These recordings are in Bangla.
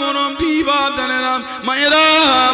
মুরব্বী বাদানেরা মায়েরা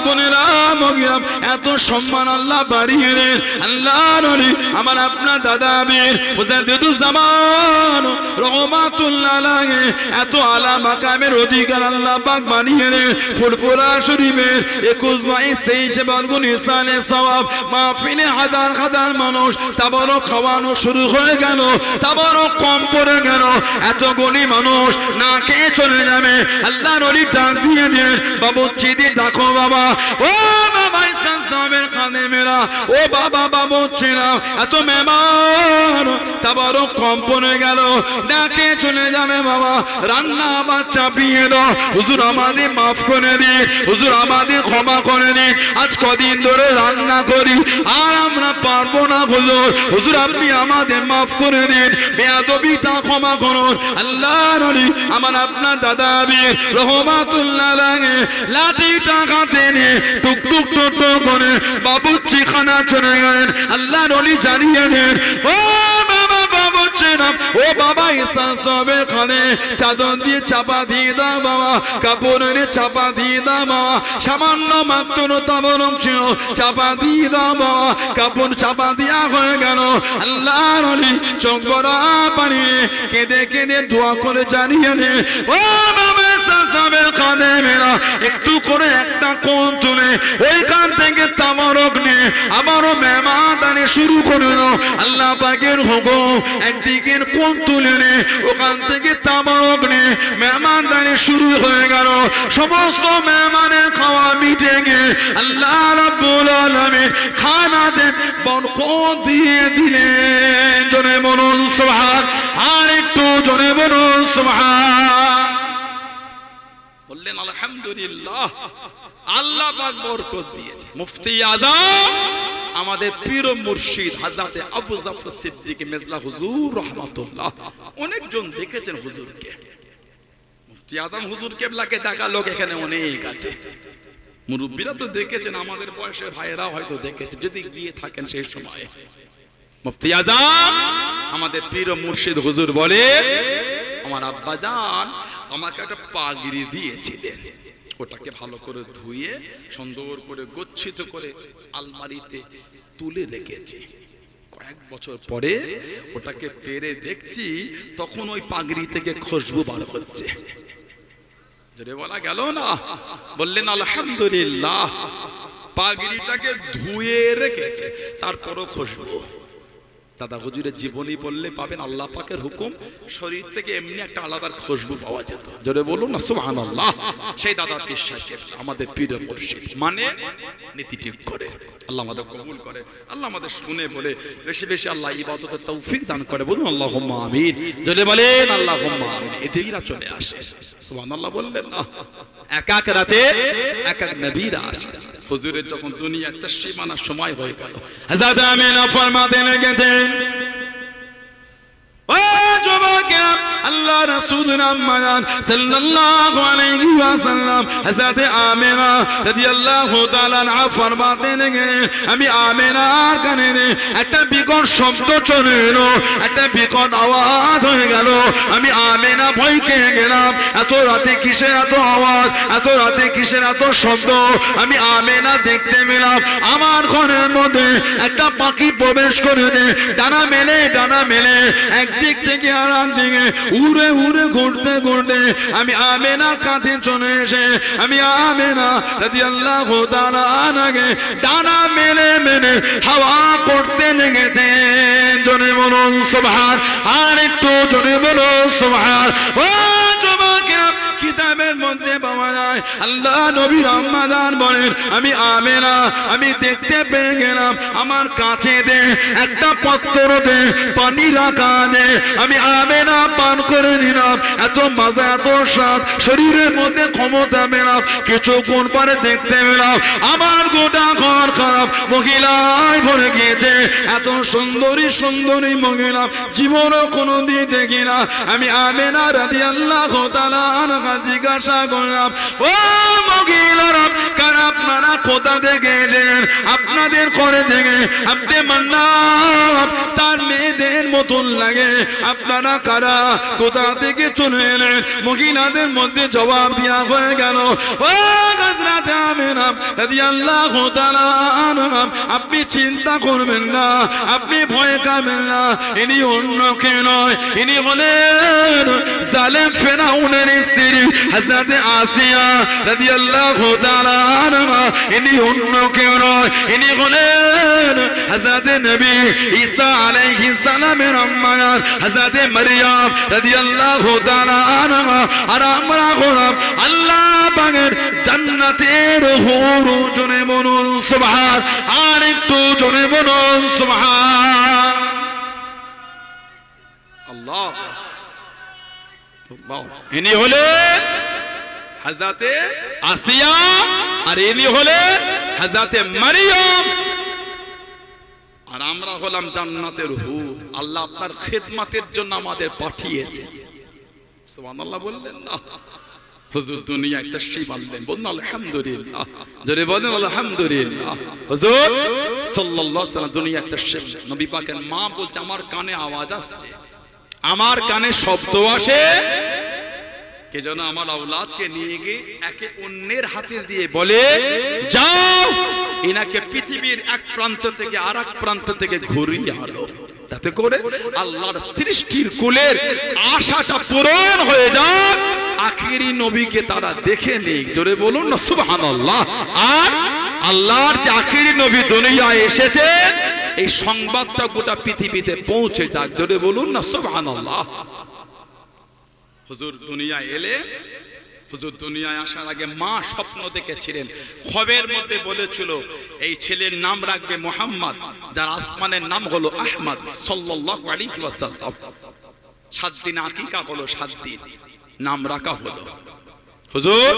বোনেরা মগিরা এত সম্মান আল্লাহ বাড়িয়ে দেন আল্লাহর ওলি আমার আপনার দাদা আমির মুজাদ্দিদুজ্জামান রহমাতুল্লাহ আলাইহি এত আলা মাকামের অধিকার আল্লাহ পাক বানিয়ে দেন ফুরফুরা শরীফের 21 22 23 বারগুন ইসালে সওয়াব মাহফিলে হাজার হাজার মানুষ তাবারক খাওয়ানো শুরু হয়ে গেল তাবারক কম পড়ে গেল এত গনি মানুষ না খেয়ে চলে যাবে আল্লাহর ওলি ডাক দিয়ে দেন বাবুচ্চিদি ডাকো বাবা ও বাবা ইসলাম সাহেবের খাদেমেরা ও বাবা বাবুচ্চিরা এত মেহমান তাবারক কম পড়ে গেল না খেয়ে চলে যাবে বাবা রান্না আবার চাপিয়ে দাও হুজুর আমাদের মাফ করে দিন হুজুর আমাদের ক্ষমা করে দিন আজ কদিন ধরে রান্না করি আর আমরা পারবো না হুজুর হুজুর আপনি আমাদের মাফ করে দিন বেয়াদবিটা ক্ষমা করুন আল্লাহর ওলি আমার আপনার দাদা আমির রহমাতুল্লাহ আলাইহি লাঠিটা হাতে নিয়ে টুক টুক টুক টুক করে বাবুচ্চি খানা চলে গেলেন আল্লাহর ওলি জানিয়ে দেন ও বাবা বাবুচ্চিরা ও বাবা ইসা সবে খানে চাদর দিয়ে চাপা দিয়ে দাও বাবা কাপড়ের চাপা দিয়ে দাও বাবা সামান্য মাত্র তাবরক ছিল চাপা দিয়ে দাও বাবা কাপড় চাপা দেওয়া হয়ে গেল আল্লাহর ওলি চোখ ভরা পানি কেঁদে কেঁদে দোয়া করে জানিয়ে দে ও বাবা সাসাবের কানে মেরা একটু করে একটা কোণ তুলে ওইখান থেকে তাবরক নিয়ে আবারও মেহমানদানি শুরু করে দাও আল্লাহ পাকের হুকুম একদিকের কোণ তুলে নে ওখান থেকে তাবরক নিয়ে মেহমানদানি শুরু হয়ে গেল সমস্ত মেহমানের খাওয়া মিটে গিয়ে আল্লাহ রাব্বুল আলামিন খানাতে বরকত দিয়ে দিলেন জোরে বলুন সুবহান আর একটু জোরে বলুন সুবহান বললেন আলহামদুলিল্লাহ আল্লাহ পাক বরকত দিয়েছে মুফতি আযম আমাদের পীর ও মুর্শিদ হযরত আবু জাফর সিদ্দিক মেজলা হুজুর রাহমাতুল্লাহ অনেকজন দেখেছেন হুজুরকে মুফতি আযম হুজুর কেবলাকে দেখা লোক এখানে অনেক আছে মুরব্বিরা তো দেখেছেন আমাদের বয়সের ভাইয়েরা হয়তো দেখেছে যদি গিয়ে থাকেন সেই সময় মুফতি আযম আমাদের পীর ও মুর্শিদ হুজুর বলে আমার আব্বা জান আমাকে একটা পাগড়ি দিয়েছিলেন ওটাকে ভালো করে ধুয়ে সুন্দর করে গচ্ছিত করে আলমারিতে তুলে রেখেছি কয়েক বছর পরে ওটাকে পেরে দেখছি তখন ওই পাগড়ি থেকে খুশবু বার হচ্ছে জোরে বলা গেল না বললেন আলহামদুলিল্লাহ পাগড়িটাকে ধুয়ে রেখেছে তারপরও খুশবু দাদা হুজুরের জীবনী বললে পাবেন আল্লাহ পাকের হুকুম শরীর থেকে এমনি একটা আলাদা খুশবু পাওয়া যেত জোরে বলুন না সুবহানাল্লাহ সেই দাদা পীর সাহেব আমাদের পীর মুর্শিদ মানে নীতি ঠিক করে আল্লাহ আমাদের কবুল করে আল্লাহ আমাদের শুনে বলে বেশি বেশি আল্লাহ ইবাদতের তৌফিক দান করে বলুন আল্লাহুম্মা আমিন জোরে বলেন আল্লাহুম্মা আমিন এদিকেরা চলে আসে সুবহানাল্লাহ বললেন না এক এক রাতে এক এক নবীরা আসে হুজুরের যখন দুনিয়া তাশরীফ আনার সময় হয়ে গেল হযরত আমিনা ফরমাতে লেগেছেন ও যুবকেরা আল্লাহ রাসূল আম্মান সাল্লাল্লাহু আলাইহি ওয়াসাল্লাম হযরত আমিনা রাদিয়াল্লাহু তাআলা আনহা ফরমাতে লাগলেন আমি আমিনার কানে একটা বিকট শব্দ চলে এলো একটা বিকট আওয়াজ হয়ে গেল আমি আমিনা ভয় পেয়ে গেলাম এত রাতে কিসের এত আওয়াজ এত রাতে কিসের এত শব্দ আমি আমিনা দেখতে পেলাম আমার ঘরের মধ্যে একটা পাখি প্রবেশ করে ডানা মেলে একদিক থেকে আর একদিকে উড়ে উড়ে ঘুরতে ঘুরতে আমি আমিনার কাছে চলে এসে আমি আমিনা রাদিয়াল্লাহু তাআলা আনহাকে ডানা মেলে হাওয়া করতে লেগেছেন জোরে বলুন সুবহান আর একটু জোরে বলুন সুবহান ও যুবকেরা কিতাবের মধ্যে পাওয়া যায় আল্লাহ নবী রহমান বলেন আমি আমিনা আমি দেখতে পেয়ে গেলাম আমার কাছে দে একটা পাত্র দে পানি রাখা দে আমি আমিনা পান করে নিলাম এত মজা এত স্বাদ শরীরের মধ্যে ক্ষমতা পেলাম কিছুক্ষণ পরে দেখতে পেলাম আমার গোটা ঘর খারাপ মহিলায় ভরে গিয়েছে এত সুন্দরী সুন্দরী মহিলা জীবনও কোনোদিন দেখি না আমি আমিনা রাদিয়াল্লাহু তাআলা আনহা জিজ্ঞাসা করলাম, ও মহিলারা, কারণ আপনারা কোথা থেকে এলেন? আপনাদের করে থেকে আপনি মান্নাত তার মেয়েদের মতন লাগে, আপনারা কারা, কোথা থেকে চলে এলেন? মহিলাদের মধ্যে জবাব দেওয়া হয়ে গেল, ও হযরত আমিনা রাদিয়াল্লাহু তাআলা আনহা, আপনি চিন্তা করবেন না, আপনি ভয় পাবেন না, ইনি অন্য কেউ নয়, ইনি হলেন জালেম ফেরাউনের স্ত্রী হযরত আসিয়া রাদিয়াল্লাহু তাআলা আনহা। ইনি অন্য কেউ নয়, ইনি হলেন হযরত নবী ঈসা আলাইহিস সালামের আম্মা হযরত মারইয়াম রাদিয়াল্লাহু তাআলা আনহা। আর আমরা হলাম আল্লাহ পাকের জান্নাতের হুর। জোরে বলুন সুবহান, আর একটু জোরে বলুন সুবহান আল্লাহ। ইনি হলেন হযরত আসিয়া, আর ইনি হলেন হযরত মারইয়াম, আর আমরা হলাম জান্নাতের হুর। আল্লাহ আপনার খিদমতের জন্য আমাদের পাঠিয়েছে। সুবহানাল্লাহ বললেন না? হুজুর দুনিয়ায় তাশরীফ আনলেন, বলুন আলহামদুলিল্লাহ, জোরে বলেন আলহামদুলিল্লাহ। হুজুর সাল্লাল্লাহু আলাইহি ওয়াসাল্লাম দুনিয়ায় তাশরীফ, নবী পাকের মা বলছে আমার কানে আওয়াজ আসছে, আমার কানে শব্দ আসে, কে যেন আমার আওলাদকে নিয়ে গিয়ে একে অন্যের হাতে দিয়ে বলে, যাও এনাকে পৃথিবীর এক প্রান্ত থেকে আর এক প্রান্ত থেকে ঘুরিয়ে আনো, তাতে করে আল্লাহর সৃষ্টির কুলের আশাটা পূরণ হয়ে যাক, আখিরি নবীকে তারা দেখে নিক। জোরে বলুন না সুবহানাল্লাহ। আর আল্লাহর যে আখিরি নবী দুনিয়ায় এসেছে, এই সংবাদটা গোটা পৃথিবীতে পৌঁছে যাক। জোরে বলুন না সুবহানাল্লাহ। হুজুর দুনিয়ায় এলে, হুজুর দুনিয়ায় আসার আগে মা স্বপ্ন দেখেছিলেন, খবের মধ্যে বলেছিল এই ছেলের নাম রাখবে মুহাম্মদ, যার আসমানের নাম হলো আহমদ সাল্লাল্লাহু আলাইহি ওয়াসাল্লাম। 7 দিন আকিকা হলো, 7 দিন নাম রাখা হলো। হুজুর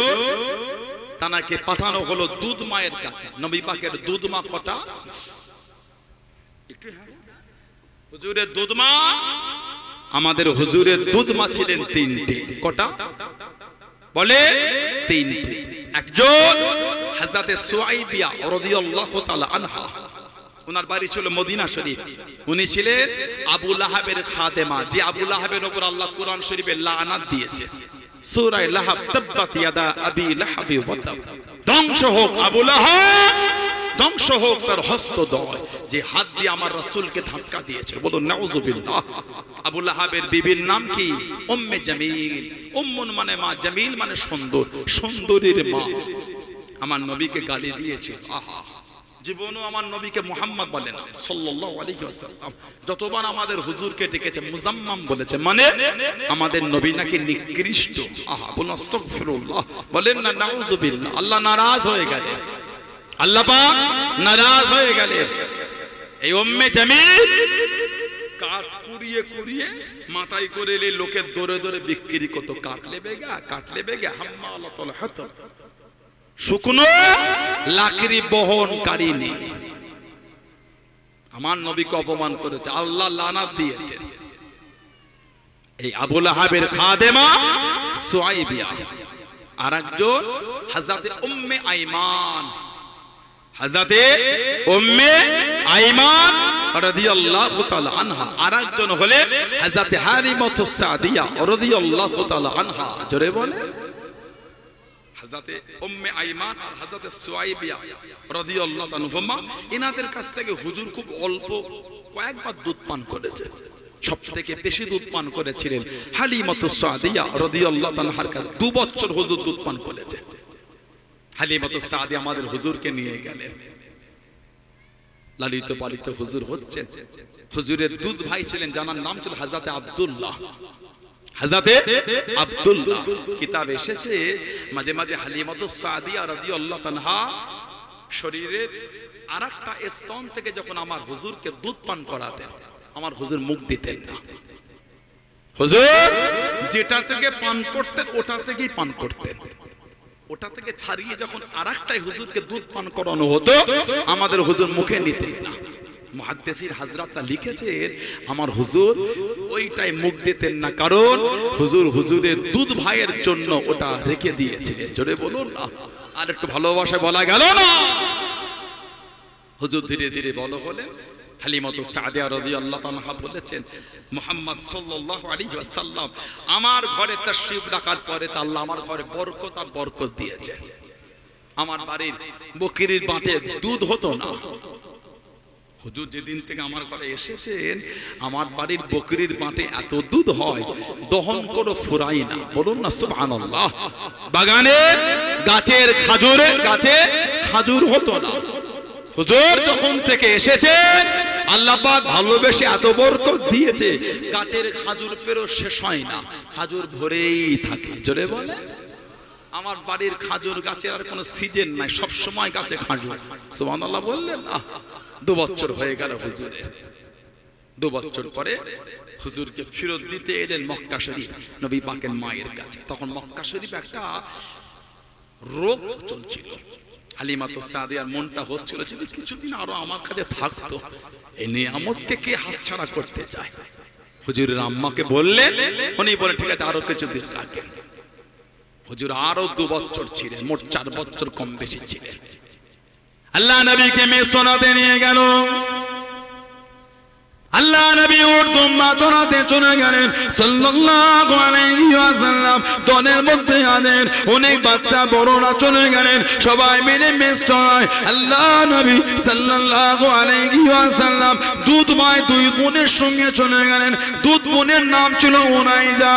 তানাকে পাঠানো হলো দুধ মায়ের কাছে। নবী পাকের দুধ মা কটা? হুজুরের দুধ মা, আমাদের হুজুরের দুধ মা ছিলেন 3টে। কটা বলে? 3টে। একজন হযরত সুয়াইবিয়া রাদিয়াল্লাহু তাআলা আনহা, ওনার বাড়ি ছিল মদিনা শরীফ। উনি ছিলেন আবু লাহাবের খাদেমা, যে আবু লাহাবের উপর আল্লাহ কুরআন শরীফে লাআনাত দিয়েছে। সূরা লাহাব, তাব্বাত ইয়াদা আবি লাহাবি ওয়া তাব, ধ্বংস হোক আবু লাহাব, ধ্বংস হোক তার হস্তদ্বয়, যে হাত দিয়ে আমার রাসূলকে ধাক্কা দিয়েছে। বলুন নাউযুবিল্লাহ। আবু লাহাবের বিবির নাম কি? উম্মে জামিল। উম্মুন মানে মা, জামিল মানে সুন্দর, সুন্দরীর মা। আমার নবীকে গালি দিয়েছে। আহা, জীবনও আমার নবীকে মুহাম্মদ বলে না সাল্লাল্লাহু আলাইহি ওয়াসাল্লাম। যতবার আমাদের হুজুরকে ডেকেছে মুজাম্মাম বলেছে, মানে আমাদের নবী নাকি নিকৃষ্ট। আহা, বলুন আস্তাগফিরুল্লাহ, বলেন না নাউযুবিল্লাহ। আল্লাহ নারাজ হয়ে গেছে, আল্লাহ পাক নারাজ হয়ে গেলেন। এই উম্মে জামিল কাঠ কুড়িয়ে কুড়িয়ে মাথায় করে এলে লোকের দৌড়ে দৌড়ে বিক্রি করতো। কাটলে বেগা, কাটলে বেগা, হাম্মালাতুল হাতাব, শুকনো লাকড়ি বহনকারী নেই। আমার নবীকে অপমান করেছে, আল্লাহ লানাত দিয়েছে। এই আবু লাহাবের খাদেমা সুয়াইবিয়া, আরেকজন হযরত উম্মে আইমান, হযরত উম্মে আইমান রাদিয়াল্লাহু তাআলা আনহা। আরেকজন হলেন হযরত হালিমাতুস সাদিয়া রাদিয়াল্লাহু তাআলা আনহা। জোরে বলে হযরত উম্মে আইমান আর হযরত সুয়াইবিয়া রাদিয়াল্লাহু আনহুমা। এনাদের কাছ থেকে হুজুর খুব অল্প কয়েকবার দুধ পান করেছে। সবথেকে বেশি দুধ পান করেছিলেন হালিমাতুস সাদিয়া রাদিয়াল্লাহু আনহার কাছে। 2 বছর হুজুর দুধ পান করেছে। হালিমাতুস সাদিয়া আমাদের হুজুরকে নিয়ে গেলেন, লালিত পালিত হুজুর হচ্ছেন। হুজুরের দুধ ভাই ছিলেন, জানার নাম ছিল হযরত আব্দুল্লাহ। হযরত আব্দুল্লাহ কিতাবে এসেছে, মাঝে মাঝে হালিমাতুস সাদিয়া রাদিয়াল্লাহু আনহা শরীরের আরেকটা স্তন থেকে যখন আমার হুজুরকে দুধ পান করাতেন, আমার হুজুর মুখ দিতেন না। হুজুর যেটা থেকে পান করতেন ওটা থেকেই পান করতেন। ওটা থেকে ছাড়িয়ে যখন আরেকটাই হুজুরকে দুধ পান করানো হতো, আমাদের হুজুর মুখে নিতেন না। মুহাদ্দিসিন হযরতরা লিখেছেন আমার হুজুর ওইটাই মুখ দিতেন না, কারণ হুজুরের দুধ ভাইয়ের জন্য ওটা রেখে দিয়েছিলেন। জোরে বলুন না, আর একটু ভালোবাসা বলা গেল না। হুজুর ধীরে ধীরে বড় হলেন। হালিমাতু সাদিয়া রাদিয়াল্লাহু তাআলা বলেছেন মুহাম্মদ সাল্লাল্লাহু আলাইহি ওয়াসাল্লাম আমার ঘরে তাশরীফ রাখার পরে আল্লাহ আমার ঘরে বরকত আর বরকত দিয়েছেন। আমার বাড়ির বকরির বাটে দুধ হতো না। হুজুর যেদিন থেকে আমার ঘরে এসেছেন আমার বাড়ির বকরির বাটে এত দুধ হয় দহন করে ফুরাই না। বলুন না সুবহানাল্লাহ। বাগানে গাছের খাজুর হতো না। হুজুর যখন থেকে এসেছেন আল্লাহ পাক ভালোবেসে এত বরকত দিয়েছে, গাছের খাজুর পেরো শেষ হয় না, খাজুর ভরেই থাকে। জোরে বলে আমার বাড়ির খাজুর গাছের আর কোনো সিজন নাই, সব সময় গাছে খাজুর। সুবহানাল্লাহ বললেন না। 2 বছর হয়ে গেল হুজুরের। 2 বছর পরে হুজুরকে ফেরত দিতে এলেন মক্কা শরীফ নবী পাকের মায়ের কাছে। তখন মক্কা শরীফ একটা রোগ চলছিল। হালিমাতু সাদিয়ার মনটা হচ্ছিল যদি কিছুদিন আরো আমার কাছে থাকতো, এই নিয়ামতকে কে হাতছাড়া করতে চায়। হুজুরের আম্মাকে বললেন, উনি বলেন ঠিক আছে আরো কিছুদিন রাখেন। হুজুর আরো 2 বছর ছিলেন, মোট 4 বছর কম বেশি ছিলেন। আল্লাহ নবীকে মেসনাতে নিয়ে গেল। আল্লাহ নবী উর্দুম মাচনাতে চলে গেলেন সাল্লাল্লাহু আলাইহি ওয়াসাল্লাম। দলের মধ্যে আছেন অনেক বাচ্চা বড়রা চলে গেলেন, সবাই মিলে মেস চড়ায়। আল্লাহ নবী সাল্লাল্লাহু আলাইহি ওয়াসাল্লাম দুধ ভাই 2 বোনের সঙ্গে চলে গেলেন। দুধ বোনের নাম ছিল উনাইজা।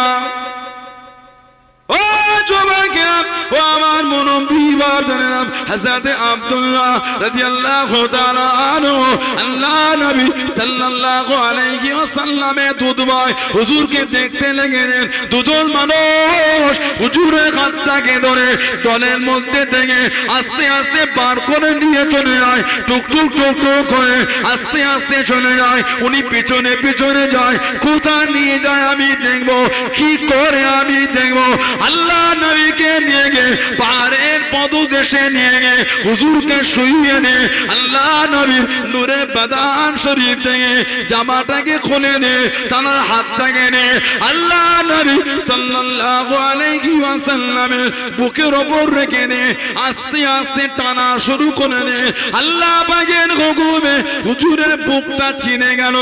ও যুবকেরা, ও আমার মুরব্বি বাজানেরা, হযরত আব্দুল্লাহ রাদিয়াল্লাহু তাআলা আনহু আল্লাহ নবী সাল্লাল্লাহু আলাইহি ওয়াসাল্লামের দুধ ভাই হুজুরকে দেখতে লেগেলেন। দুজন মানুষ হুজুরের হাতটাকে ধরে দলের মধ্যে থেকে আস্তে আস্তে বার করে নিয়ে চলে যায়। টুকটুক টুকটুক করে আস্তে আস্তে চলে যায়। উনি পিছনে পিছনে যায়। কোথায় নিয়ে যায় আমি দেখবো, কি করে আমি দেখবো। আল্লাহ নবীকে নিয়ে গিয়ে পাহাড়ের পদদেশে নিয়ে গিয়ে হুজুরকে শুইয়ে নিয়ে আল্লাহ নবীর নূরে বাদান শরীফ থেকে জামাটাকে খুলে নিয়ে তার হাতটাকে নিয়ে আল্লাহ নবী সাল্লাল্লাহু আলাইহি ওয়াসাল্লামের বুকের উপর রেখে নিয়ে আস্তে আস্তে টানা শুরু করে নিয়ে আল্লাহ পাকের হুকুমে হুজুরের বুকটা চিনে গেল।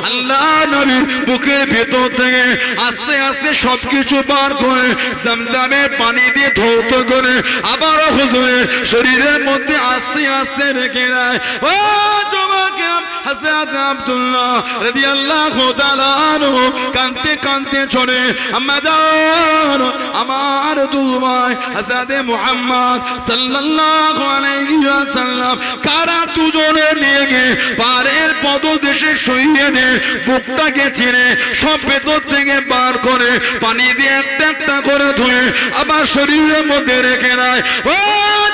আল্লাহ নবীর বুকের ভেতর থেকে আস্তে আস্তে সবকিছু বার করে জমজমের পানি দিয়ে ধৌত করে আবারও হুজুরের শরীরের মধ্যে আস্তে আস্তে রেখে দেয়। ও যুবকেরা, হযরত আব্দুল্লাহ রাদিয়াল্লাহু তাআলা আনহু কাঁদতে কাঁদতে চলে আম্মা জান আমার দুধ ভাই হযরত মুহাম্মদ সাল্লাল্লাহু আলাইহি ওয়াসাল্লাম কারা দুজনে নিয়ে গিয়ে পাহাড়ের পদদেশে শুইয়ে নিয়ে বুকটাকে ছিঁড়ে সব ভেতর থেকে বার করে পানি দিয়ে একটা একটা করে ধুয়ে আবার শরীরের মধ্যে রেখে নেয়। ও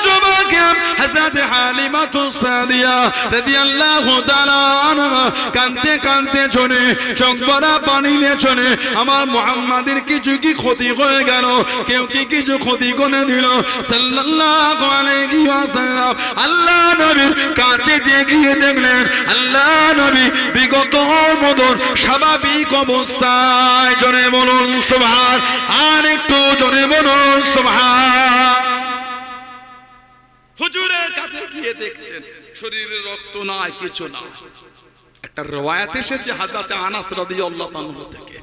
যুবকেরা, হযরত হালিমাতু সাদিয়া রাদিয়াল্লাহু তাআলা আনহা কাঁদতে কাঁদতে চলে চোখ ভরা পানি নিয়ে চলে আমার মুহাম্মাদের কিছু কি ক্ষতি হয়ে গেল, কেউ কি কিছু ক্ষতি করে দিল। সাল্লাল্লাহু আলাইহি ওয়াসাল্লাম আল্লাহ নবীর কাছে গিয়ে দেখলেন আল্লাহ নবী বিগত মতন স্বাভাবিক অবস্থায়। জোরে বলুন সুবহান, আর একটু জোরে বলুন সুবহান। হুজুরের কাছে গিয়ে দেখছেন শরীরে রক্ত নাই, কিছু না। একটা রওয়ায়াত এসেছে হযরত আনাস রাদিয়াল্লাহু আনহু থেকে,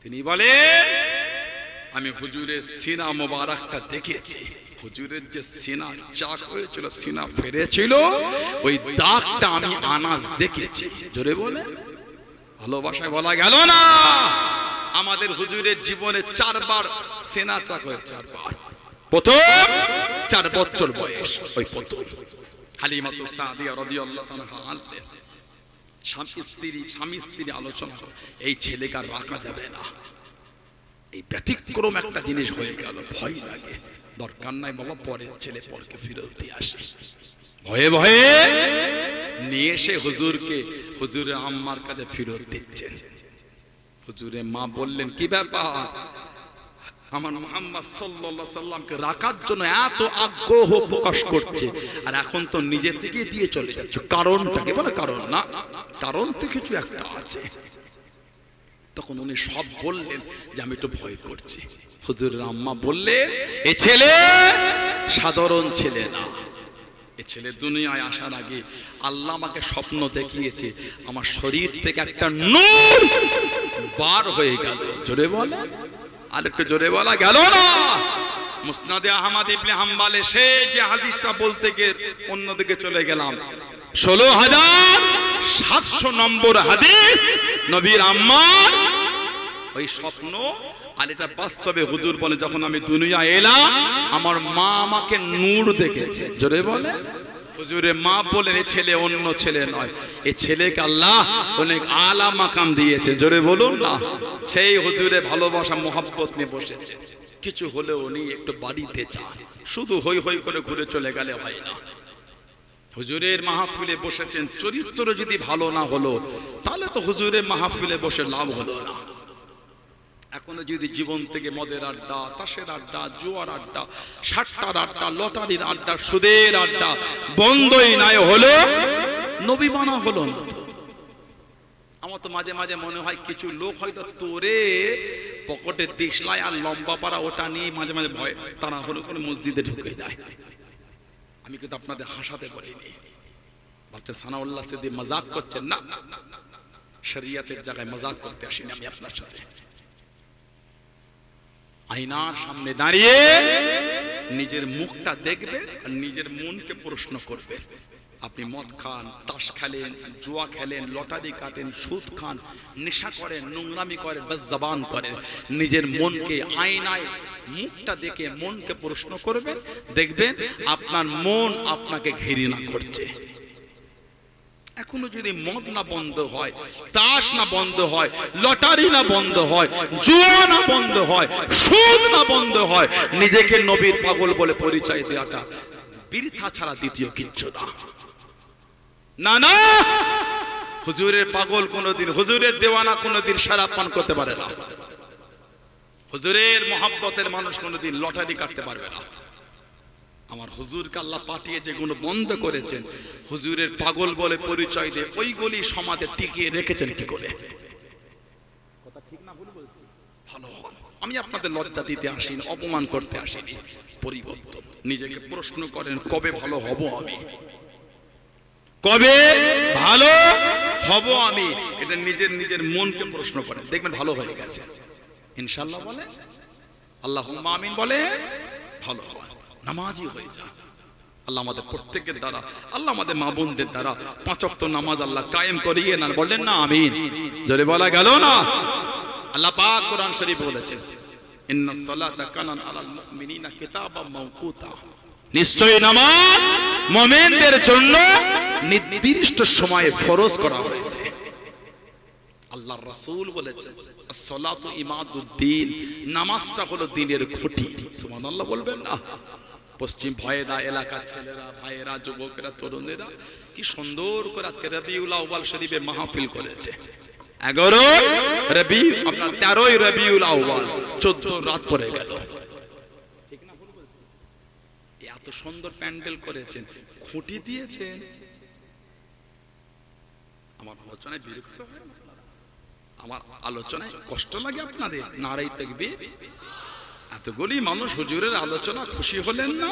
তিনি বলেন আমি হুজুরের সিনা মোবারকটা দেখেছি। হুজুরের যে সিনা চাক হয়েছিল, সিনা ফেরেছিল, ওই দাগটা আমি আনাস দেখেছি। জোরে বলে ভালোবাসায় বলা গেল না। আমাদের হুজুরের জীবনে 4 বার সিনা চাক হয়েছে। 4 বার। প্রথম 4 বছর বয়স, ওই প্রথম হালিমাতু সাদিয়া রাদিয়াল্লাহু তাআলা আনলেন। স্বামী স্ত্রী আলোচনা, এই ছেলেকে আর রাখা যাবে না। এই ব্যতিক্রম একটা জিনিস হয়ে গেল, ভয় লাগে। দরকার নাই বাবা, পরের ছেলে পরকে ফেরত দিয়ে আসে। ভয়ে ভয়ে নিয়ে এসে হুজুরের আম্মার কাছে ফেরত দিচ্ছেন। হুজুরের মা বললেন কি ব্যাপার? আমার মুহাম্মদ সাল্লাল্লাহু আলাইহি সাল্লামকে রাখার জন্য এত আগ্রহ প্রকাশ করছে, আর এখন তো নিজে থেকে দিয়ে চলে যাচ্ছে। কারণটাকে বলে কারণ না, কারণ তো কিছু একটা আছে। তখন উনি সব বললেন যে আমি একটু ভয় করছি। হুজুরের আম্মা বললেন এ ছেলে সাধারণ ছেলে না, এ ছেলে দুনিয়ায় আসার আগে আল্লাহ আমাকে স্বপ্ন দেখিয়েছে, আমার শরীর থেকে একটা নূর বার হয়ে গেল। জোরে বলে, আর একটু জোরে বলা গেল না? মুসনাদে আহমদ ইবনে হাম্বলে সে যে হাদিসটা বলতে গিয়ে অন্যদিকে চলে গেলাম। 16,700 নম্বর হাদিস, নবীর আম্মার ওই স্বপ্ন আর এটা বাস্তবে হুজুর বলে যখন আমি দুনিয়া এলাম আমার মা আমাকে নূর দেখেছে। জোরে বলে, হুজুরের মা বলেন এ ছেলে অন্য ছেলে নয়, এ ছেলেকে আল্লাহ অনেক আলা মাকাম দিয়েছে। জোরে বলুন না। সেই হুজুরের ভালোবাসা মোহাব্বত নিয়ে বসেছে। কিছু হলেও উনি একটু বাড়িতে চান, শুধু হই হই করে ঘুরে চলে গেলে হয় না। হুজুরের মাহফিলে বসেছেন, চরিত্র যদি ভালো না হলো তাহলে তো হুজুরের মাহফিলে বসে লাভ হলো না। এখনো যদি জীবন থেকে মদের আড্ডা, তাসের আড্ডা, জুয়ার আড্ডা, সাট্টার আড্ডা, লটারির আড্ডা, সুদের আড্ডা বন্ধই নাই হলো, নবী বানা হলো না। আমার তো মাঝে মাঝে মনে হয় কিছু লোক হয়তো তোরে পকেটে দিশলাই আর লম্বা পাড়া ওটা নিয়ে মাঝে মাঝে ভয় তারা হলো করে মসজিদে ঢুকে যায়। আমি কিন্তু আপনাদের হাসাতে বলিনি, ভাবছেন সানাউল্লাহ সিদ্দি মজাক করছেন না, শরিয়তের জায়গায় মজাক করতে আসিনি আমি আপনার সাথে। আয়নার সামনে দাঁড়িয়ে নিজের মুখটা দেখবে আর নিজের মনকে প্রশ্ন করবে। আপনি মদ খান, তাস খেলেন, জুয়া খেলেন, লটারি কাটেন, সুদ খান, নেশা করেন, নোংরামি করেন, বাস জবান করেন, নিজের মনকে আয়নায় মুখটা দেখে মনকে প্রশ্ন করবেন, দেখবেন আপনার মন আপনাকে ঘৃণা করছে। এখনো যদি মদ না বন্ধ হয়, তাস না বন্ধ হয়, লটারি না বন্ধ হয়, জুয়া না বন্ধ হয়, সুদ না বন্ধ হয়, নিজেকে নবীর পাগল বলে পরিচয় দেওয়াটা বৃথা ছাড়া দ্বিতীয় কিচ্ছু না। না না, হুজুরের পাগল কোনোদিন, হুজুরের দেওয়ানা কোনোদিন শরাব পান করতে পারে না। হুজুরের মহব্বতের মানুষ কোনোদিন লটারি কাটতে পারবে না। আমার হুজুরকে আল্লাহ পাঠিয়ে যেগুলো বন্ধ করেছেন, হুজুরের পাগল বলে পরিচয় দিয়ে ওইগুলি সমাজে টিকিয়ে রেখেছেন কি করে? কথা ঠিক না ভুল বলছি? ভালো হয়। আমি আপনাদের লজ্জা দিতে আসিনি, অপমান করতে আসিনি। পরিবর্তন নিজেকে প্রশ্ন করেন, কবে ভালো হব আমি, কবে ভালো হব আমি, এটা নিজের নিজের মনকে প্রশ্ন করেন, দেখবেন ভালো হয়ে গেছে ইনশাআল্লাহ। বলে আল্লাহুম্মা আমিন, বলে ভালো হয়, নামাজি হয়ে যা। আল্লাহ আমাদের প্রত্যেকের দ্বারা, আল্লাহ আমাদের মা বোনদের দ্বারা 5 ওয়াক্ত নামাজ আল্লাহ কায়েম করিয়ে না, বললেন না আমিন? জোরে বলা গেল না? আল্লাহ পাক কোরআন শরীফ বলেছেন ইন্নাস সালাতা কানাত আলাল মুমিনিনা কিতাবাম মাওকুতা, নিশ্চয়ই নামাজ মুমিনদের জন্য নির্দিষ্ট সময়ে ফরজ করা হয়েছে। আল্লাহর রাসূল বলেছেন as-সালাতু ইমাদুদ্দিন, নামাজটা হলো দ্বীনের খুঁটি। সুবহানাল্লাহ বলবেন না? পশ্চিম ভয়েদা এলাকার ছেলেরা, ভাইয়েরা, যুবকেরা, তরুণেরা কি সুন্দর করে আজকে রবিউল আউয়াল শরীফে মাহফিল করেছে। 11 রবি, আপনার 13 রবিউল আউয়াল, 14 রাত পড়ে গেল। ঠিক না ভুল বলছি? এত সুন্দর প্যান্ডেল করেছেন, খুঁটি দিয়েছেন। আমার আলোচনায় বিরক্ত হয় না? আমার আলোচনায় কষ্ট লাগে আপনাদের? নারাই তাকবীর। এতগুলি মানুষ হুজুরের আলোচনা খুশি হলেন না?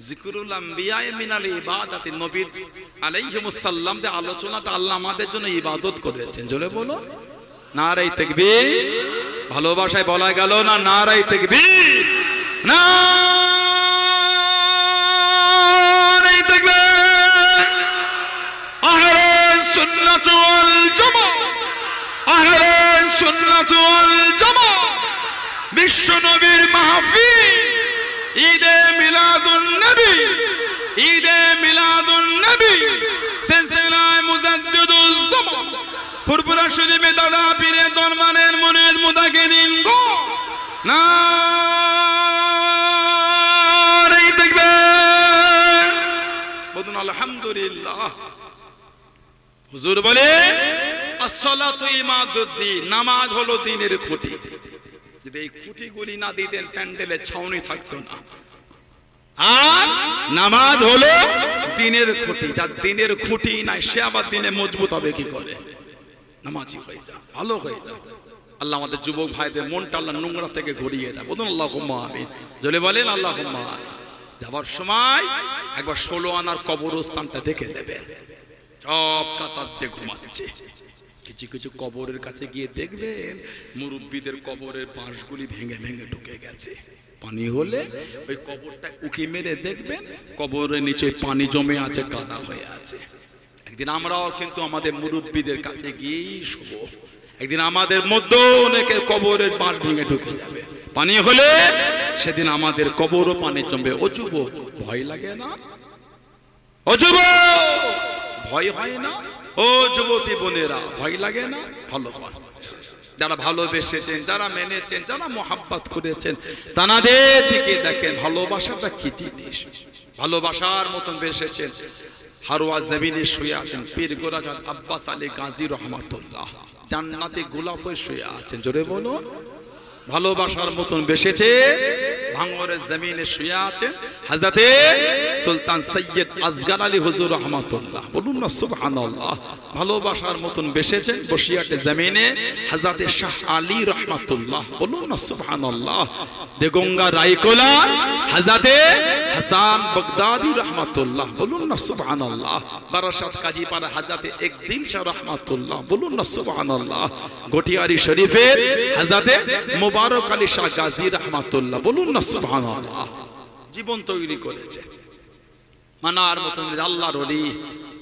জিকরুল আম্বিয়া মিনাল ইবাদাতি, নবী আলাইহিমুস সালাম যে আলোচনাটা আল্লাহ আমাদের জন্য ইবাদত করেছেন। জোরে বলো নারাই তাকবীর। ভালোবাসায় বলা গেল না নারাই তাকবীর, নারাই তাকবীর। আহলে সুন্নাত ওয়াল জামাত, আহলে সুন্নাত ওয়াল জামাত, বিশ্ব নবীর মাহফিল, ঈদে মিলাদুন নবী, ঈদে মিলাদুন নবী, সিলসিলায়ে মুজাদ্দিদুজ জামান, ফুরফুরা শরীফে দাদা পীরে দরবারের মুরিদ মুতাকিদিন গো নারে তাকবীর, বলুন আলহামদুলিল্লাহ। হুজুর বলে as-salatu imaduddin, নামাজ হলো দ্বীনের খুঁটি। যদি এই খুঁটিগুলি না দিতেন প্যান্ডেলে ছাউনি থাকতো না। আর নামাজ হলো দিনের খুঁটি, যার দিনের খুঁটি নাই সে আবার দিনে মজবুত হবে কি করে? নামাজি হয়ে যা, ভালো হয়ে যা। আল্লাহ আমাদের যুবক ভাইদের মনটা আল্লাহ নোংরা থেকে ঘুরিয়ে দেয়। বলুন আল্লাহুম্মা আমিন, জলে বলেন আল্লাহুম্মা আমিন। যাবার সময় একবার 16 আনার কবরস্থানটা দেখে নেবেন, সব কাতার দিয়ে ঘুমাচ্ছে। কিছু কিছু কবরের কাছে গিয়ে দেখবেন মুরব্বীদের কবরের বাঁশগুলি ভেঙে ভেঙে ঢুকে গেছে। পানি হলে ওই কবরটা উকি মেরে দেখবেন কবরের নিচে পানি জমে আছে, কাদা হয়ে আছে। একদিন আমরাও কিন্তু আমাদের মুরব্বীদের কাছে গিয়েই শুভ। একদিন আমাদের মধ্যে অনেকের কবরের বাঁশ ভেঙে ঢুকে যাবে। পানি হলে সেদিন আমাদের কবরও পানি জমবে। ও যুবক, ভয় লাগে না? ও যুবক, ভয় হয় না? ও যুবতী বোনেরা, ভয় লাগে না? ভালো হয়। যারা ভালোবেসেছেন, যারা মেনেছেন, যারা মোহাব্বত করেছেন, তাদের দিকে দেখেন ভালোবাসাটা কি জিনিস। ভালোবাসার মতন বেসেছেন। হারোয়া জমিনে শুয়ে আছেন পীর গোরাজাত আব্বাস আলী গাজী রহমাতুল্লাহ, জান্নাতে গোলাপ হয়ে শুয়ে আছেন। জোরে বলো। ভালোবাসার মতন বেসেছে। ভাঙরের জমিনে শুয়ে আছেন হযরতে সুলতান সৈয়দ আসগর আলী হুজুর রহমাতুল্লাহ। বলুন না সুবহানাল্লাহ। ভালোবাসার মতন বেসেছেন বসিয়াটে জমিনে হযরতে শাহ আলী রহমাতুল্লাহ। বলুন না সুবহানাল্লাহ। দেগঙ্গা রায়কোলা হযরতে হাসান বাগদাদি রহমাতুল্লাহ। বলুন না সুবহানাল্লাহ। বারাসাত কাজীপাড়া হযরতে একদিন শাহ রহমাতুল্লাহ। বলুন না সুবহানাল্লাহ। গটিয়ারি শরীফের হযরতে মুবারক আলী শাহ গাজী রহমাতুল্লাহ। বলুন না সুবহানাল্লাহ। জীবন তৈরি করেছে মানার মতন আল্লাহর ওলি।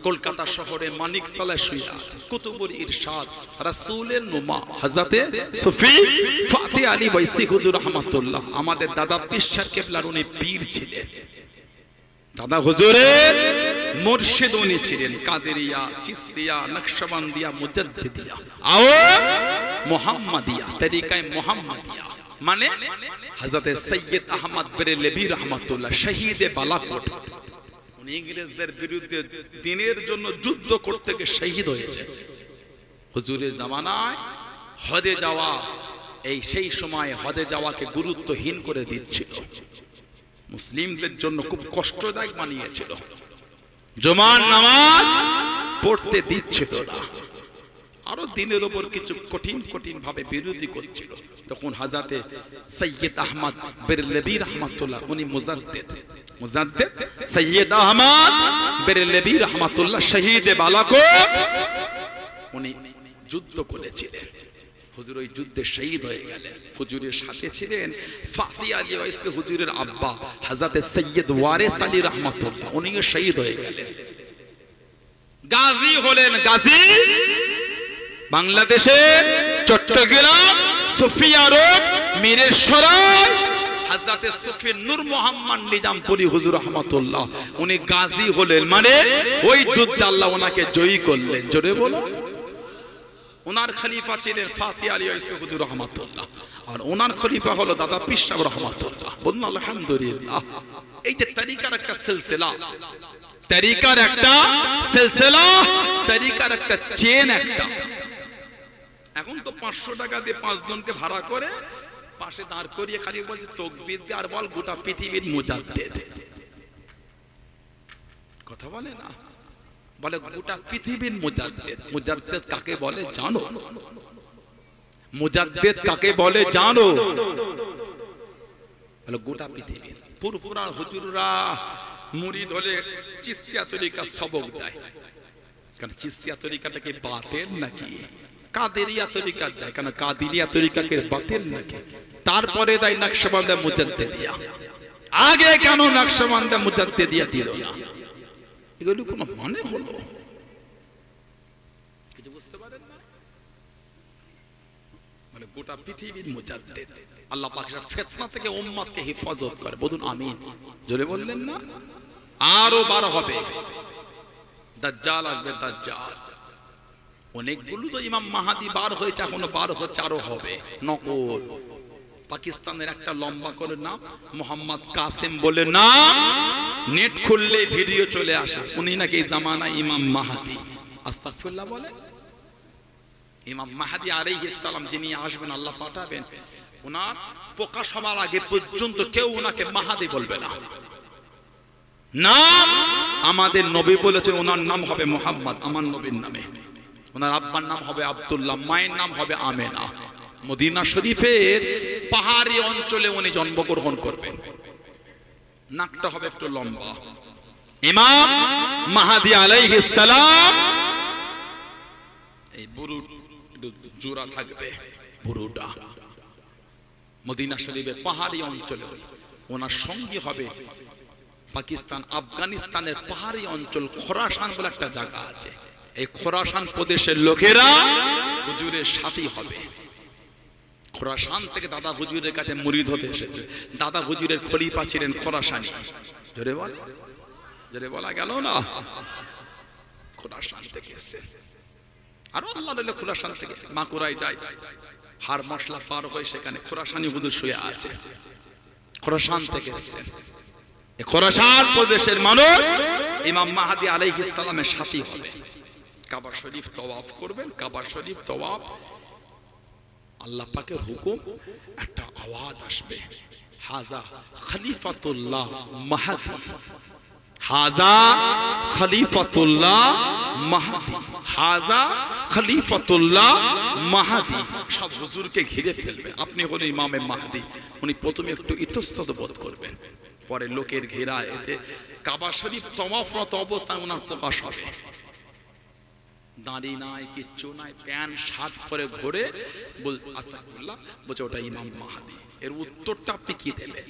কলকাতা শহরে মানিকতলায় শুয়ে আছে কুতুবুল ইরশাদ রাসূলের নুমা হযরতে সুফি ফাতে আলী বাইসি হুজুর রহমাতুল্লাহ। আমাদের দাদা পীর সাহেব কেবলার উনি পীর ছিলেন। দাদা হুজুরের মুর্শিদ উনি ছিলেন। কাদেরিয়া, চিশতিয়া, নকশবন্দিয়া, মুজাদ্দিদিয়া আও মুহাম্মাদিয়া, তরিকায়ে মুহাম্মাদিয়া মানে হযরতে সৈয়দ আহমদ বেরেলভী রহমাতুল্লাহ শহীদে বালাকোট। উনি ইংরেজদের বিরুদ্ধে দিনের জন্য যুদ্ধ করতে গিয়ে শহীদ হয়েছে। হুজুরের জামানায় হজে যাওয়া, এই সেই সময় হজে যাওয়াকে গুরুত্বহীন করে দিচ্ছিল, মুসলিমদের জন্য খুব কষ্টদায়ক বানিয়েছিল। জুমার নামাজ পড়তে দিচ্ছিল না, আরো দিনের উপর কিছু কঠিন কঠিন ভাবে বিরোধী করছিল। তখন হযরতে সৈয়দ আহমদ বেরেলভী রহমাতুল্লাহ উনি মুজাদ্দিদ সৈয়দ আহমদ বেরেলভী রহমাতুল্লাহ শহীদে বালাকোট উনি যুদ্ধ করেছিলেন। হুজুর ওই যুদ্ধে শহীদ হয়ে গেলেন। হুজুরের সাথে ছিলেন ফাতি আলী ওয়াইসি হুজুরের আব্বা হযরতে সৈয়দ ওয়ারিস আলী রহমাতুল্লাহ, উনিও শহীদ হয়ে গেলেন। গাজী হলেন। গাজী বাংলাদেশে চট্টগ্রাম সুফিয়া রোড মীরের সরাই হযরতে সুফি নূর মোহাম্মদ নিজামপুরি হুজুর রহমাতুল্লাহ উনি গাজী হলেন। মানে ওই যুদ্ধে আল্লাহ ওনাকে জয়ী করলেন। জোরে বলো। ওনার খলিফা ছিলেন ফাতি আলী ওয়াইসি হুজুর রহমাতুল্লাহ, আর ওনার খলিফা হলো দাদা পীর সাহেব রহমাতুল্লাহ। বলুন আলহামদুলিল্লাহ। এই যে তরিকার একটা সিলসিলা, তরিকার একটা সিলসিলা, তরিকার একটা চেন একটা। এখন তো 500 টাকা দিয়ে 5 জনকে ভাড়া করে পাশে দাঁড় করিয়ে খালি বলছে তাকবীর দে আর বল গোটা পৃথিবীর মুজাদ্দিদ। কথা বলে না, বলে গোটা পৃথিবীর মুজাদ্দিদ। মুজাদ্দিদ কাকে বলে জানো? মুজাদ্দিদ কাকে বলে জানো? বলে গোটা পৃথিবীর। পুরপুরা হুজুররা মুরিদ হলে চিশতিয়া তরিকা সবক দেয়। কারণ চিশতিয়া তরিকাটা কি বাতিল নাকি? কাদেরিয়া তরিকা দেয়, কারণ কাদেরিয়া তরিকাকে বাতিল নাকি? তারপরে দেয় নকশবন্দিয়া মুজাদ্দিদিয়া। আগে কেন নকশবন্দিয়া মুজাদ্দিদিয়া দিল না? এগুলো কোনো মানে হলো? কিছু বুঝতে পারেন না? মানে গোটা পৃথিবীর মুজাদ্দিদ। আল্লাহ পাক ফিতনা থেকে উম্মতকে হেফাজত করে। বলুন আমিন। জোরে বললেন না? আরো বার হবে, দাজ্জাল আসবে। দাজ্জাল অনেকগুলো তো ইমাম মাহাদি বার হয়েছে, এখনো বার হচ্ছে, আরো হবে নকল। পাকিস্তানের একটা লম্বা করে নাম মোহাম্মদ কাসেম বলে নাম, নেট খুললে ভিডিও চলে আসে। উনি নাকি এই জামানায় ইমাম মাহাদি। আস্তাগফিরুল্লাহ বলে। ইমাম মাহাদি আলাইহিস সালাম যিনি আসবেন, আল্লাহ পাঠাবেন, ওনার প্রকাশ হওয়ার আগে পর্যন্ত কেউ ওনাকে মাহাদি বলবে না। নাম আমাদের নবী বলেছেন ওনার নাম হবে মুহাম্মদ, আমার নবীর নামে। ওনার আব্বার নাম হবে আব্দুল্লাহ, মায়ের নাম হবে আমেনা। মদিনা শরীফের পাহাড়ি অঞ্চলে উনি জন্মগ্রহণ করবেন। নাকটা হবে একটু লম্বা। ইমাম মাহদি আলাইহিস সালাম এই বুরু জোড়া থাকবে, বুরুটা মদিনা শরীফের পাহাড়ি অঞ্চলে। ওনার সঙ্গী হবে পাকিস্তান আফগানিস্তানের পাহাড়ি অঞ্চল খোরাসান বলে একটা জায়গা আছে। এই খোরাসান প্রদেশের লোকেরা হুজুরের সাথী হবে। খোরাসান থেকে দাদা হুজুরের কাছে মুরিদ হতে এসেছে। দাদা হুজুরের খলিফা ছিলেন খোরাসানি। জোরে বল, জোরে বলা গেল না। খোরাসান থেকে এসেছে। আর আল্লাহ বলে খোরাসান থেকে মাকুরাই যায়, হার মশলা পার হয়ে সেখানে খোরাসানি হুজুর শুয়ে আছে। খোরাসান থেকে এসেছে। এই খোরাসান প্রদেশের মানুষ ইমাম মাহদি আলাইহিস সালামের সাথী হবে। কাবা শরীফ তওয়াফ করবেন। কাবা শরীফ তওয়াফ আল্লাহ পাকের হুকুম, একটা আওয়াজ আসবে, হাজা খলিফাতুল্লাহ মাহদি, হাজা খলিফাতুল্লাহ মাহদি, হাজা খলিফাতুল্লাহ মাহদি। সব হুজুরকে ঘিরে ফেলবে। আপনি হলেন ইমামে মাহদি। উনি প্রথমে একটু ইতস্তত বোধ করবেন, পরে লোকের ঘেরা এতে কাবা শরীফ তওয়াফরত অবস্থায় ওনার প্রকাশ হবে। দাঁড়ি নাই, কিচ্ছু নাই, প্যান্ট শার্ট পরে ঘুরে বল আস্তাগফিরুল্লাহ, বলছে ওটা ইমাম মাহদি। এর উত্তরটা আপনি কি দেবেন?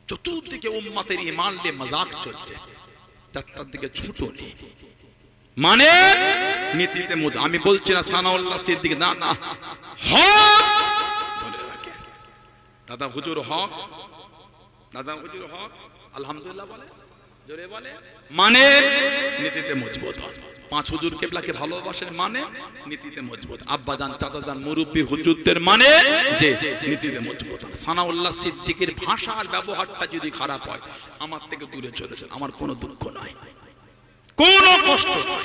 চতুর্দিকে উম্মতের ঈমান নিয়ে মজাক চলছে, চারটার দিকে ছুটো নেই, মানে নীতিতে আমি বলছি না সানাউল্লাহ সিদ্দিক, না না, হক বলে রাখে। দাদা হুজুর হক, দাদা হুজুর হক, আলহামদুলিল্লাহ বলে, জোরে বলে, মানে নীতিতে মজবুত হয়। পাঁচ হুজুর কেবলাকে ভালোবাসেন, মানে নীতিতে মজবুত। আব্বা জান, চাচা জান, মুরব্বী হুজুরদের মানে যে নীতিতে মজবুত। সানাউল্লাহ সিদ্দিকের ভাষার ব্যবহারটা যদি খারাপ হয়, আমার থেকে দূরে চলে যান, আমার কোনো দুঃখ নাই, কোনো কষ্ট নাই।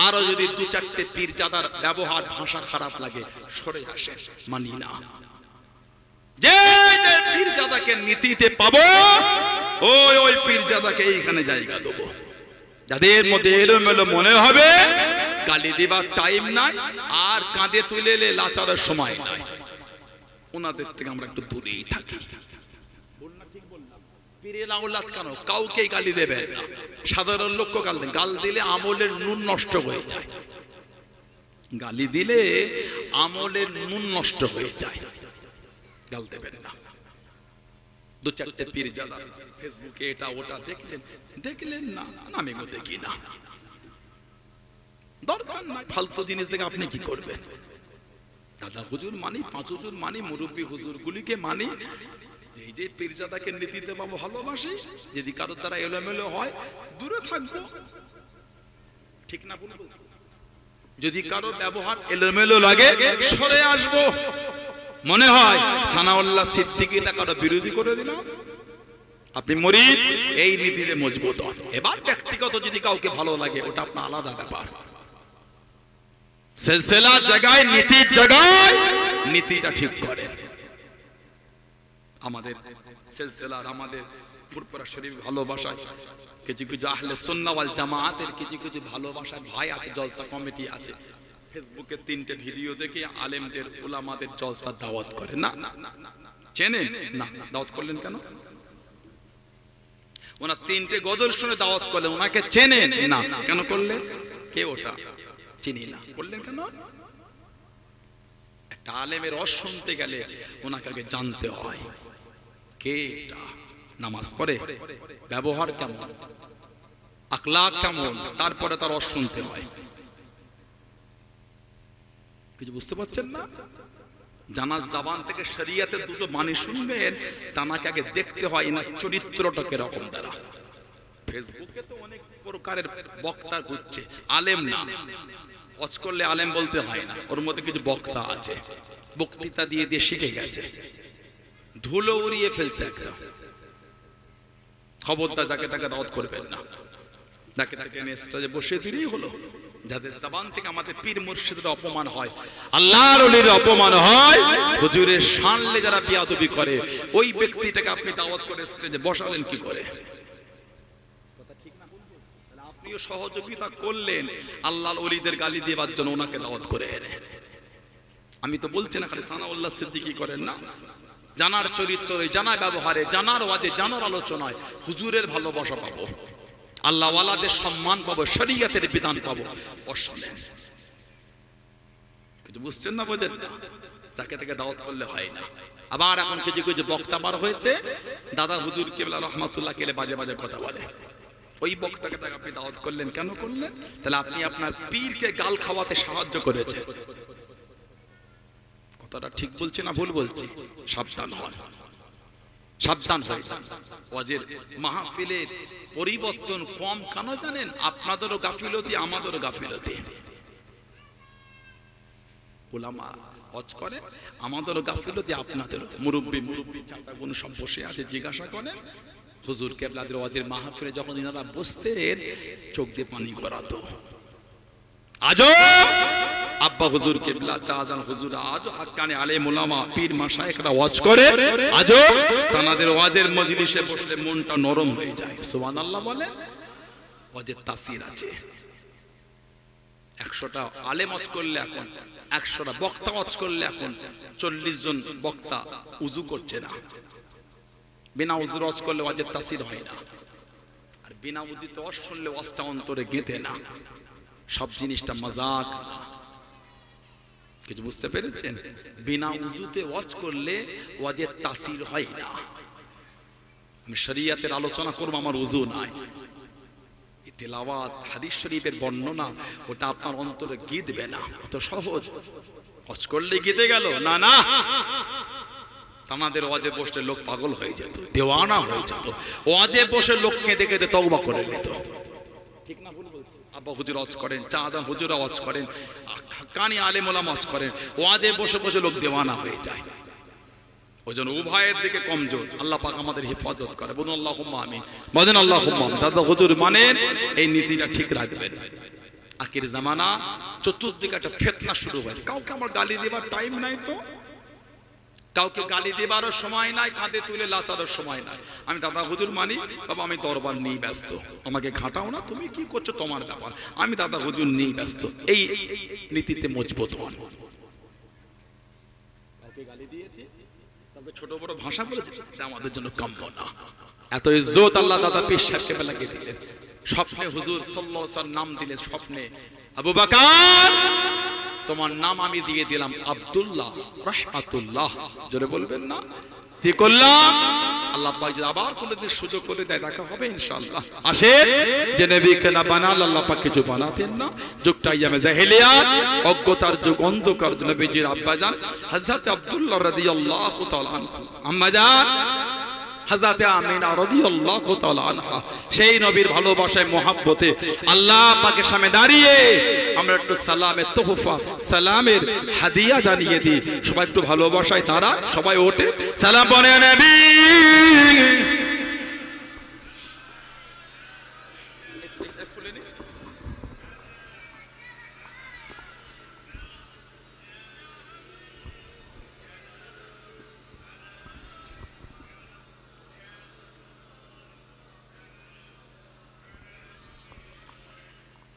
আরো যদি দু চারটে পীরজাদার ব্যবহার ভাষা খারাপ লাগে, সরে আসেন, মানি না। যে যে পীরজাদাকে নীতিতে পাবো, ওই পীরজাদাকে এইখানে জায়গা দেবো। যাদের মধ্যে এলোমেলো মনে হবে, গালি দিবার টাইম নাই, আর কাঁধে তুলে লাচারের সময় নাই, ওনাদের থেকে আমরা একটু দূরেই থাকি। পীরের আওলাদ কেন কাউকে গালি দেবেন না, সাধারণ লোককে গাল দেন। গাল দিলে আমলের নুন নষ্ট হয়ে যায়, গালি দিলে আমলের নুন নষ্ট হয়ে যায়, গাল দেবেন না। দু চারটে পীরজাদা ফেসবুকে এটা ওটা দেখলেন, দেখলেন না, আমি গো দেখি না, দরকার নাই। ফালতু জিনিস দেখে আপনি কি করবেন? দাদা হুজুর মানি, পাঁচ হুজুর মানি, মুরব্বী হুজুর গুলিকে মানি। এই যে পীরজাদাকে নীতিতে পাবো, ভালোবাসি। যদি কারোর দ্বারা এলোমেলো হয়, দূরে থাকবো, ঠিক না বলবো? যদি কারো ব্যবহার এলোমেলো লাগে, সরে আসবো। মনে হয় সানাউল্লাহ সিদ্দিকীটা কারো বিরোধী করে দিল, আপনি মুরিদ, এই নীতিতে মজবুত হন। এবার ব্যক্তিগত যদি কাউকে ভালো লাগে, ওটা আপনার আলাদা ব্যাপার। সিলসিলা জায়গায়, নীতির জায়গায় নীতিটা ঠিক করেন। আমাদের সিলসিলার, আমাদের ফুরফুরা শরীফ ভালোবাসায় কিছু কিছু আহলে সুন্নাহ ওয়াল জামাআতের কিছু কিছু ভালোবাসার ভাই আছে, জলসা কমিটি আছে। ফেসবুকে 3টে ভিডিও দেখে আলেমদের, উলামাদের জলসা দাওয়াত করে। না চেনেন না, দাওয়াত করলেন কেন? ওনার 3টে গজল শুনে দাওয়াত করলেন, ওনাকে চেনেন না, কেন করলেন? কে ওটা? চিনি না, করলেন কেন? একটা আলেমের রস শুনতে গেলে ওনাকে আগে জানতে হয়, কে এটা, নামাজ পড়ে, ব্যবহার কেমন, আখলাক কেমন, তারপরে তার রস শুনতে হয়। কিছু বুঝতে পারছেন না? জানার জবান থেকে শরীয়তের দুটো বাণী শুনবেন, তাকে আগে দেখতে হয় এনার চরিত্রটা কিরকম। দ্বারা ফেসবুকে তো অনেক প্রকারের বক্তা ঘুরছে, আলেম না। ওয়াজ করলে আলেম বলতে হয় না, ওর মধ্যে কিছু বক্তা আছে, বক্তৃতা দিয়ে দিয়ে শিখে গেছে, ধুলো উড়িয়ে ফেলছে একটা। খবরদার যাকে তাকে দাওয়াত করবেন না, যাকে তাকে স্টেজে বসে দিলেই হলো, যাদের জবান থেকে আমাদের পীর মুর্শিদের অপমান হয়, আল্লাহর ওলির অপমান হয়, হুজুরের শানলে যারা বিয়াদবি করে, ওই ব্যক্তিটাকে আপনি দাওয়াত করে স্টেজে বসালেন কি করে? কথা ঠিক না? তাহলে আপনিও সহযোগিতা করলেন আল্লাহর ওলিদের গালি দেওয়ার জন্য, ওনাকে দাওয়াত করে এনে। আমি তো বলছি না খালি সানাউল্লাহ সিদ্দিকী করেন না, জানার চরিত্রে, জানার ব্যবহারে, জানার ওয়াজে, জানার আলোচনায় হুজুরের ভালোবাসা পাবো, আল্লাহ ওয়ালাদের সম্মান পাবো, শরীয়তের বিধান পাবো। অশোনেন কিছু বুঝছেন না, বোঝেন না, তাকে তাকে দাওয়াত করলে হয় না। আবার এখন কিছু কিছু বক্তা বার হয়েছে, দাদা হুজুর কেবলা রহমাতুল্লাহ কেলে বাজে বাজে কথা বলে। ওই বক্তাকে তাকে আপনি দাওয়াত করলেন কেন করলেন? তাহলে আপনি আপনার পীরকে গাল খাওয়াতে সাহায্য করেছেন। কথাটা ঠিক বলছি না ভুল বলছি? সাবধান হন, সাবধান হয়ে যান। ওয়াজের মাহফিলের পরিবর্তন কম কেন জানেন? আপনাদেরও গাফিলতি, আমাদেরও গাফিলতি। উলামা ওয়াজ করে, আমাদেরও গাফিলতি, আপনাদেরও। মুরব্বী চাচা বোন সব বসে আছে, জিজ্ঞাসা করেন হুজুর কেবলাদের ওয়াজের মাহফিলে যখন ইনারা বসতেন চোখ দিয়ে পানি গড়াতো। আজও আব্বা হুজুর কেবলা, চাচাজান হুজুর, আজও হাক্কানি আলেম উলামা পীর মাশায়েখরা ওয়াজ করে, আজও তানাদের ওয়াজের মজলিসে বসলে মনটা নরম হয়ে যায়। সুবহানাল্লাহ বলে। ওয়াজের তাসির আছে। 100টা আলেম ওয়াজ করলে এখন, 100টা বক্তা ওয়াজ করলে এখন 40 জন বক্তা উযু করছে না। বিনা উযুর ওয়াজ করলে ওয়াজের তাসির হয় না, আর বিনা উযুতে ওয়াজ শুনলে ওয়াজটা অন্তরে গেঁথে না। সব জিনিসটা মজাক না, কিছু বুঝতে পেরেছেন? বিনা উযুতে ওয়াজ করলে ওয়াজের তাসির হয় না। আমি শরীয়তের আলোচনা করব, আমার উযু নাই। তেলাওয়াত, হাদিস শরীফের বর্ণনা, ওটা আপনার অন্তরে গিঁথবে না। অত সহজ ওয়াজ করলে গিঁথে গেল না। না, আমাদের ওয়াজে বসলে লোক পাগল হয়ে যেত, দেওয়ানা হয়ে যেত। ওয়াজে বসে লোককে দেখে তওবা করে নিত। ঠিক না ভুল বলছি? আব্বা হুজুর ওয়াজ করেন, চাচা হুজুরা ওয়াজ করেন, হাক্কানি আলেম ওলামা ওয়াজ করেন, ওয়াজে বসে বসে লোক দেওয়ানা হয়ে যায়। ওজন উভয়ের দিকে কমজোর। আল্লাহ পাক আমাদের হেফাজত করে। বলুন আল্লাহুম্মা আমিন, বলেন আল্লাহুম্মা আমিন। দাদা হুজুর মানেন, এই নীতিটা ঠিক রাখবেন। আখির জামানা, চতুর্দিকে একটা ফিতনা শুরু হয়। কাউকে আমার গালি দেবার টাইম নাই, তো কাউকে গালি দেবারও সময় নাই, কাঁধে তুলে লাচারও সময় নাই। আমি দাদা হুজুর মানি, বাবা আমি দরবার নিয়ে ব্যস্ত, আমাকে ঘাটাও না, তুমি কি করছো তোমার ব্যাপার, আমি দাদা হুজুর নিয়ে ব্যস্ত। এই নীতিতে মজবুত হন। কাউকে গালি দিয়েছি, তবে ছোট বড় ভাষা বলেছে, এটা আমাদের জন্য কাম্য না। এত ইজ্জত আল্লাহ দাদা পীর সাহেব কেবলাকে দিলেন। স্বপ্নে হুজুর সাল্লাল্লাহু আলাইহি ওয়াসাল্লাম নাম দিলেন। স্বপ্নে, আবু বকর তোমার নাম আমি দিয়ে দিলাম আব্দুল্লাহ রাহমাতুল্লাহ। জোরে বলবেন না? কি করলাম? আল্লাহ পাক যদি আবার কোনদিন সুযোগ করে দেয়, দেখা হবে ইনশাআল্লাহ। আসে যে নবীকে না বানাল, আল্লাহ পাক কিছু বানাতেন না। যুগটা ইয়ামে জাহেলিয়াত, অজ্ঞতার যুগ, অন্ধকার। নবীজির আব্বাজান হযরত আব্দুল্লাহ রাদিয়াল্লাহু তাআলা আনহু, আম্মাজান হযরত আমিনা রাদিয়াল্লাহু তাআলা আনহা, সেই নবীর ভালোবাসায় মোহাব্বতে আল্লাহ পাকের সামনে দাঁড়িয়ে আমরা একটু সালামের তোহফা, সালামের হাদিয়া জানিয়ে দিই। সবাই একটু ভালোবাসায় তারা সবাই ওঠে, সালাম পড়ে নবী।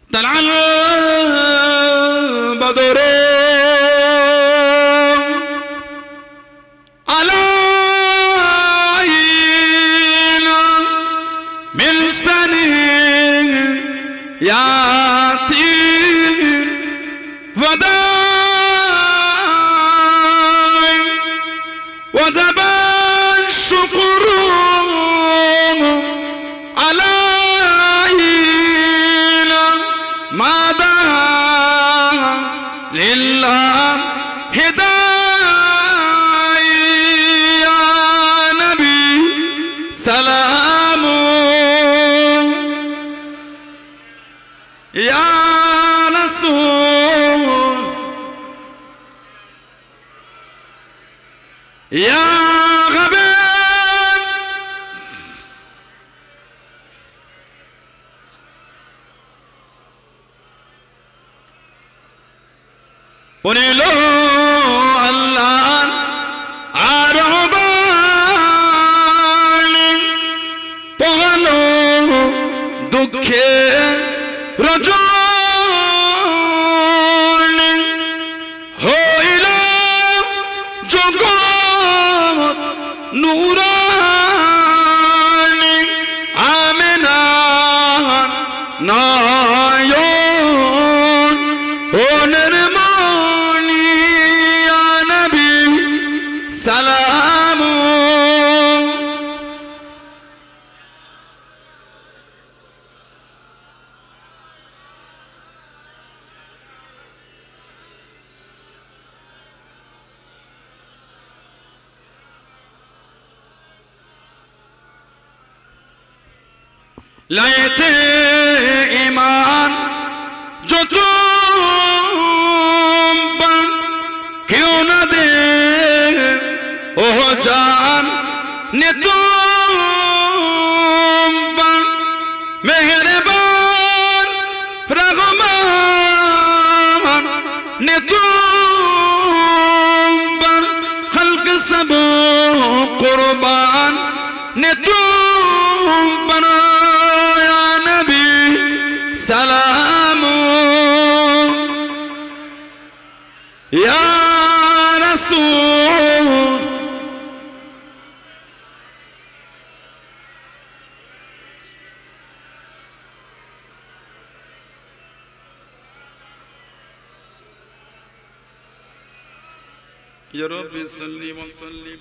طلع البدر علينا من سنيات وداع وجب الشكر علينا ماذا لله هداية يا نبي سلام يا رسول يا উনিল আল্লাহ আরবানি পগালো দুঃখে রজনী হইল জগৎ নূরানি আমেনা নয়ন ও নির্মণি ইয়া নবী সালাম লাইতে ঈমান যত কেউ না দে ও জান নে তো মেহেরবান রহমান নে তো খলক সব কুরবান নে তো سلام يا رسول يا رب صل وسلم